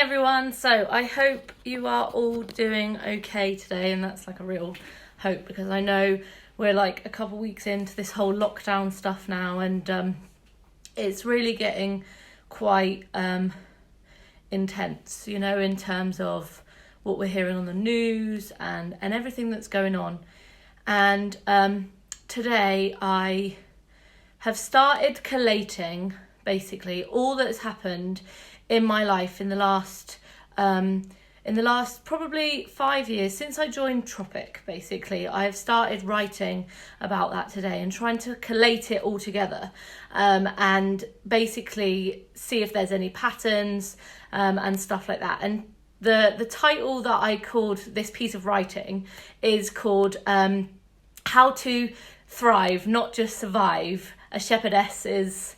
everyone. So I hope you are all doing okay today, and that's like a real hope because I know we're like a couple weeks into this whole lockdown stuff now, and it's really getting quite intense, you know, in terms of what we're hearing on the news and everything that's going on. And today I have started collating basically all that has happened in my life in the last probably 5 years since I joined Tropic. Basically, I have started writing about that today and trying to collate it all together, and basically see if there's any patterns and stuff like that. And the title that I called this piece of writing is called How to Thrive, Not Just Survive, a Shepherdess's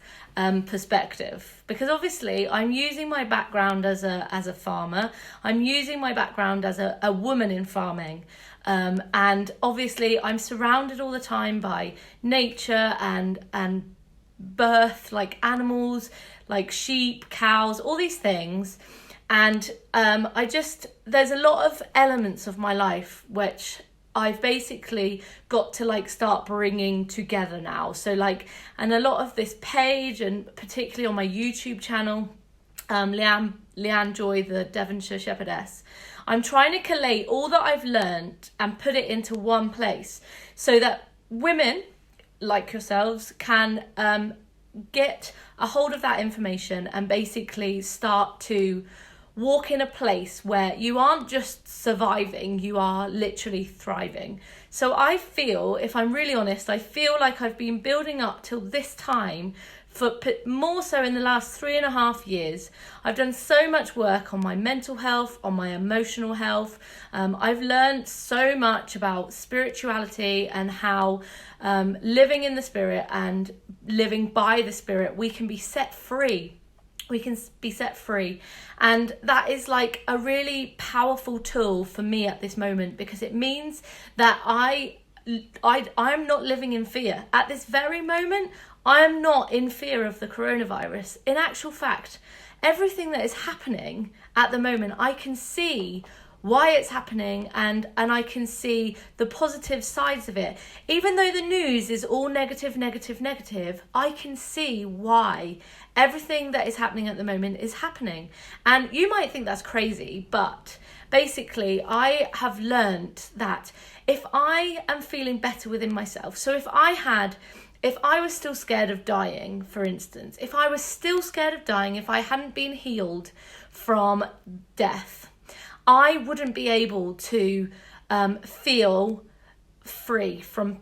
perspective. Because obviously I'm using my background as a farmer, I'm using my background as a woman in farming, and obviously I'm surrounded all the time by nature and birth, like animals, like sheep, cows, all these things. And there's a lot of elements of my life which I've basically got to like start bringing together now. So like, and a lot of this page, and particularly on my YouTube channel, Leanne Joy, the Devonshire Shepherdess, I'm trying to collate all that I've learned and put it into one place so that women like yourselves can get a hold of that information and basically start to walk in a place where you aren't just surviving, you are literally thriving. So I feel, if I'm really honest, I feel like I've been building up till this time for more so in the last 3.5 years. I've done so much work on my mental health, on my emotional health. I've learned so much about spirituality and how living in the spirit and living by the spirit, we can be set free. We can be set free, and that is like a really powerful tool for me at this moment, because it means that I'm not living in fear at this very moment. I am not in fear of the coronavirus. In actual fact, everything that is happening at the moment, I can see why it's happening, and I can see the positive sides of it. Even though the news is all negative, I can see why everything that is happening at the moment is happening. And you might think that's crazy, but basically I have learnt that if I am feeling better within myself, so if I was still scared of dying, for instance, if I was still scared of dying, if I hadn't been healed from death, I wouldn't be able to feel free from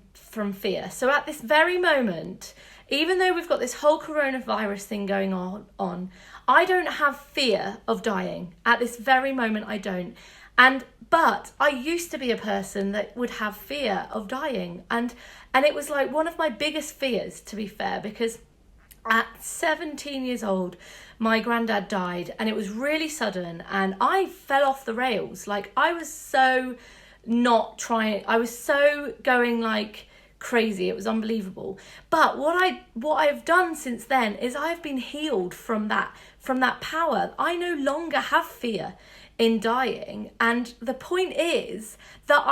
fear. So at this very moment, even though we've got this whole coronavirus thing going on, I don't have fear of dying. At this very moment, I don't. But I used to be a person that would have fear of dying. And it was like one of my biggest fears, to be fair, because at 17 years old, my granddad died, and it was really sudden, and I fell off the rails. Like, I was so going like crazy. It was unbelievable. But what I've done since then is I've been healed from that power. I no longer have fear in dying, and the point is that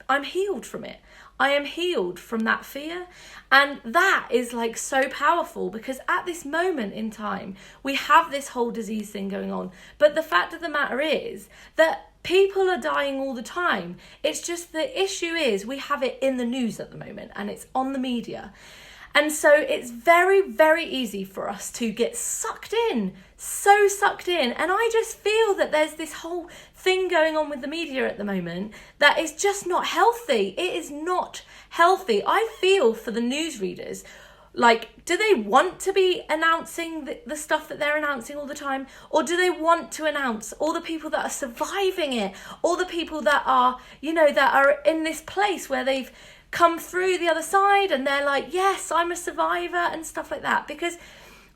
I'm healed from it. I am healed from that fear, and that is like so powerful, because at this moment in time we have this whole disease thing going on, but the fact of the matter is that people are dying all the time. It's just the issue is we have it in the news at the moment, and it's on the media. And so it's very, very easy for us to get sucked in. And I just feel that there's this whole thing going on with the media at the moment that is just not healthy. It is not healthy. I feel for the newsreaders. Like, do they want to be announcing the stuff that they're announcing all the time? Or do they want to announce all the people that are surviving it? All the people that are, that are in this place where they've come through the other side and they're like, yes, I'm a survivor and stuff like that. Because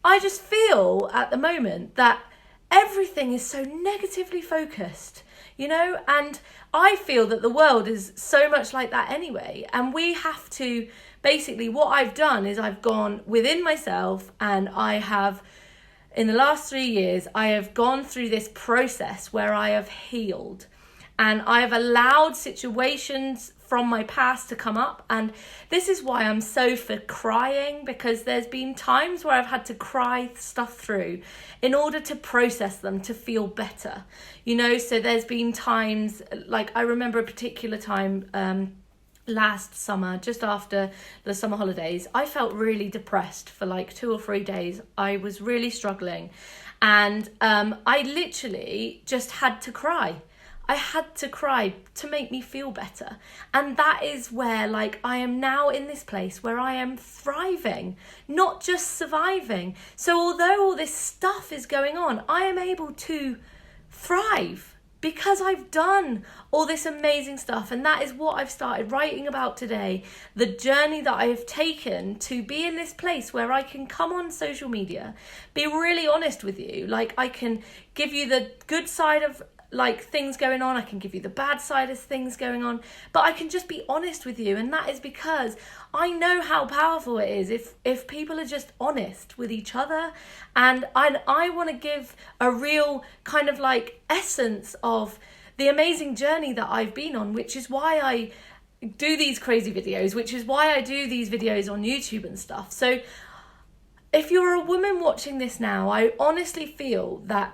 I just feel at the moment that everything is so negatively focused, and I feel that the world is so much like that anyway. And we have to, basically what I've done is I've gone within myself, and I have in the last 3 years, I have gone through this process where I have healed, and I've allowed situations from my past to come up. And this is why I'm so for crying, because there's been times where I've had to cry stuff through in order to process them, to feel better, so there's been times, like I remember a particular time last summer, just after the summer holidays, I felt really depressed for like 2 or 3 days. I was really struggling, and I literally just had to cry. I had to cry to make me feel better. And that is where, like, I am now in this place where I am thriving, not just surviving. So although all this stuff is going on, I am able to thrive because I've done all this amazing stuff. And that is what I've started writing about today. The journey that I have taken to be in this place where I can come on social media, be really honest with you. Like, I can give you the good side of like things going on, I can give you the bad side of things going on, but I can just be honest with you. And that is because I know how powerful it is if people are just honest with each other. And I want to give a real kind of like essence of the amazing journey that I've been on, which is why I do these crazy videos, which is why I do these videos on YouTube and stuff. So if you're a woman watching this now, I honestly feel that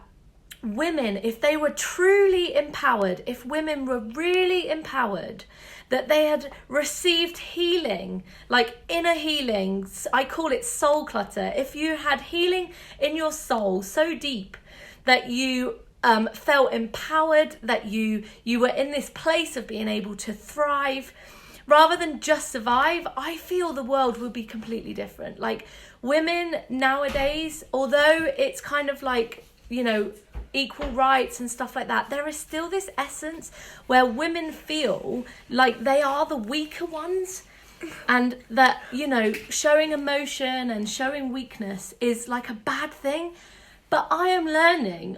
women, if they were truly empowered, if women were really empowered, that they had received healing, like inner healing, I call it soul clutter. If you had healing in your soul so deep that you felt empowered, that you were in this place of being able to thrive rather than just survive, I feel the world would be completely different. Like, women nowadays, although it's kind of like, equal rights and stuff like that, there is still this essence where women feel like they are the weaker ones, and that, showing emotion and showing weakness is like a bad thing. But I am learning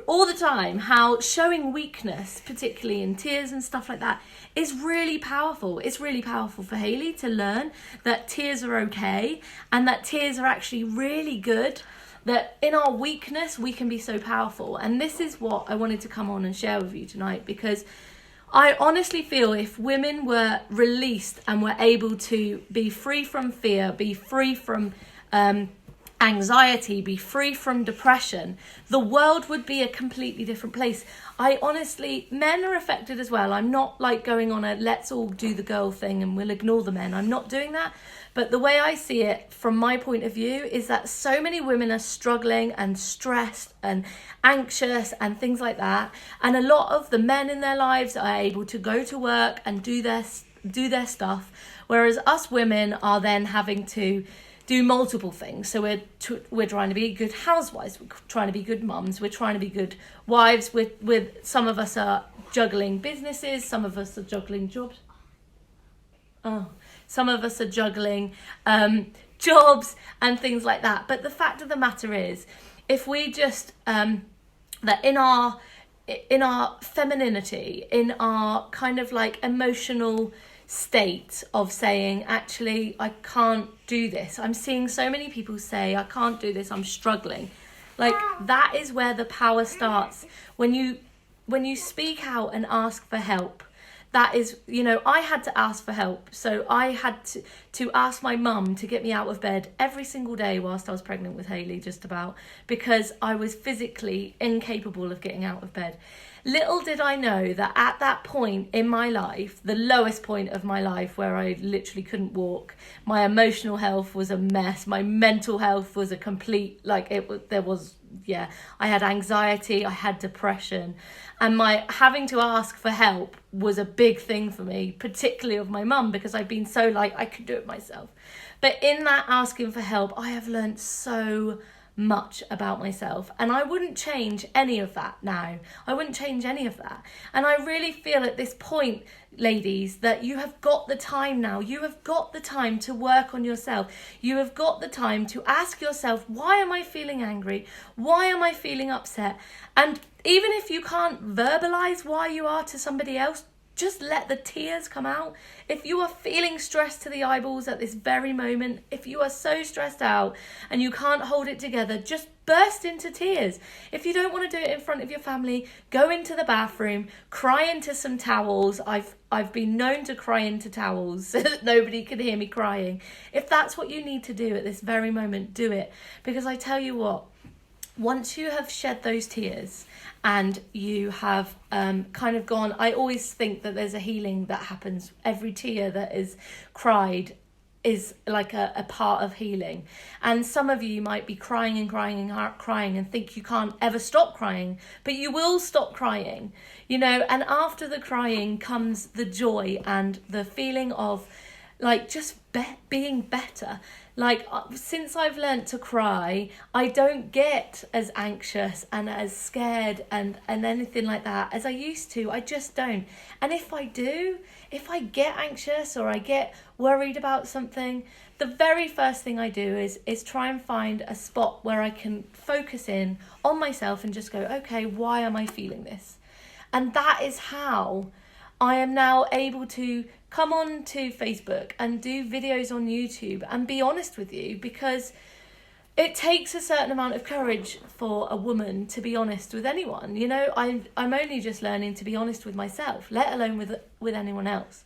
all the time how showing weakness, particularly in tears and stuff like that, is really powerful. It's really powerful for Hayley to learn that tears are okay, and that tears are actually really good. That in our weakness, we can be so powerful. And this is what I wanted to come on and share with you tonight, because I honestly feel if women were released and were able to be free from fear, be free from anxiety, be free from depression, the world would be a completely different place. I honestly, men are affected as well. I'm not like going on a let's all do the girl thing and we'll ignore the men. I'm not doing that. But the way I see it from my point of view is that so many women are struggling and stressed and anxious and things like that. And a lot of the men in their lives are able to go to work and do their stuff. Whereas us women are then having to do multiple things. So we're trying to be good housewives, we're trying to be good mums, we're trying to be good wives. With some of us are juggling businesses, some of us are juggling jobs. Some of us are juggling jobs and things like that. But the fact of the matter is, if we just that in our femininity, in our kind of like emotional state of saying, actually, I can't do this. I'm seeing so many people say, I can't do this, I'm struggling. Like, that is where the power starts. When you speak out and ask for help, that is, I had to ask for help. So I had to ask my mum to get me out of bed every single day whilst I was pregnant with Hayley, just about, because I was physically incapable of getting out of bed. Little did I know that at that point in my life, the lowest point of my life where I literally couldn't walk, my emotional health was a mess. My mental health was a complete, I had anxiety, I had depression, and my having to ask for help was a big thing for me, particularly of my mum, because I've been so like, I could do it myself. But in that asking for help, I have learned so much about myself, and I wouldn't change any of that now. I wouldn't change any of that. And I really feel at this point, ladies, that you have got the time now. You have got the time to work on yourself. You have got the time to ask yourself, why am I feeling angry? Why am I feeling upset? And even if you can't verbalize why you are to somebody else, just let the tears come out. If you are feeling stressed to the eyeballs at this very moment, if you are so stressed out and you can't hold it together, just burst into tears. If you don't want to do it in front of your family, go into the bathroom, cry into some towels. I've been known to cry into towels so that nobody can hear me crying. If that's what you need to do at this very moment, do it. Because I tell you what, once you have shed those tears and you have kind of gone, I always think that there's a healing that happens. Every tear that is cried is like a part of healing. And some of you might be crying and think you can't ever stop crying, but you will stop crying, and after the crying comes the joy and the feeling of like just being better. Like since I've learnt to cry, I don't get as anxious and as scared and anything like that as I used to. I just don't. And if I get anxious or I get worried about something, the very first thing I do is try and find a spot where I can focus in on myself and just go, okay, why am I feeling this? And that is how I am now able to come on to Facebook and do videos on YouTube and be honest with you, because it takes a certain amount of courage for a woman to be honest with anyone. I'm only just learning to be honest with myself, let alone with anyone else.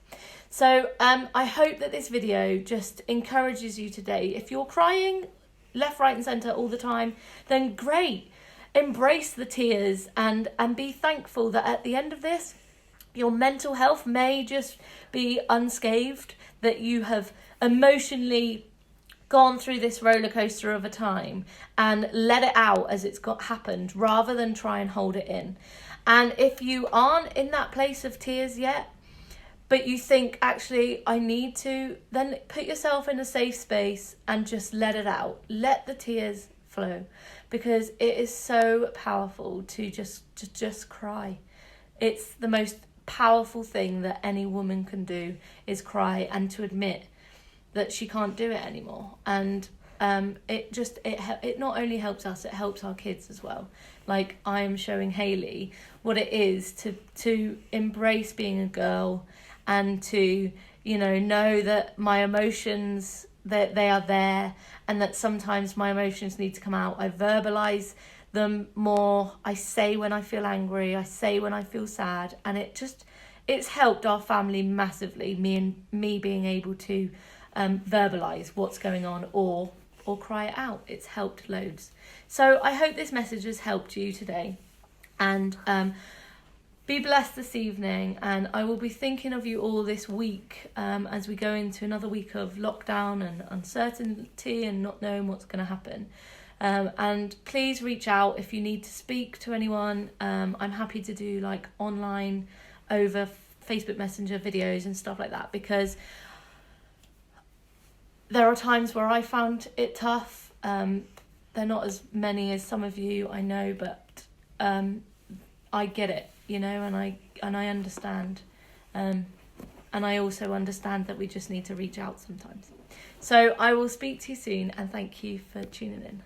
So I hope that this video just encourages you today. If you're crying left, right and centre all the time, then great. Embrace the tears and be thankful that at the end of this, your mental health may just be unscathed, that you have emotionally gone through this roller coaster of a time and let it out as it's happened, rather than try and hold it in. And if you aren't in that place of tears yet, but you think, actually, I need to, then put yourself in a safe space and just let it out. Let the tears flow, because it is so powerful to just cry. It's the most powerful thing that any woman can do, is cry and to admit that she can't do it anymore. And it not only helps us, it helps our kids as well. Like, I am showing Hayley what it is to embrace being a girl and to know that my emotions, that they are there, and that sometimes my emotions need to come out. I verbalize them more. I say when I feel angry, I say when I feel sad, and it's helped our family massively, me being able to verbalize what's going on or cry it out. It's helped loads. So I hope this message has helped you today, and be blessed this evening. And I will be thinking of you all this week as we go into another week of lockdown and uncertainty and not knowing what's going to happen. And please reach out if you need to speak to anyone. I'm happy to do like online over Facebook Messenger videos and stuff like that, because there are times where I found it tough. They're not as many as some of you, I know, but I get it, and I understand. And I also understand that we just need to reach out sometimes. So I will speak to you soon, and thank you for tuning in.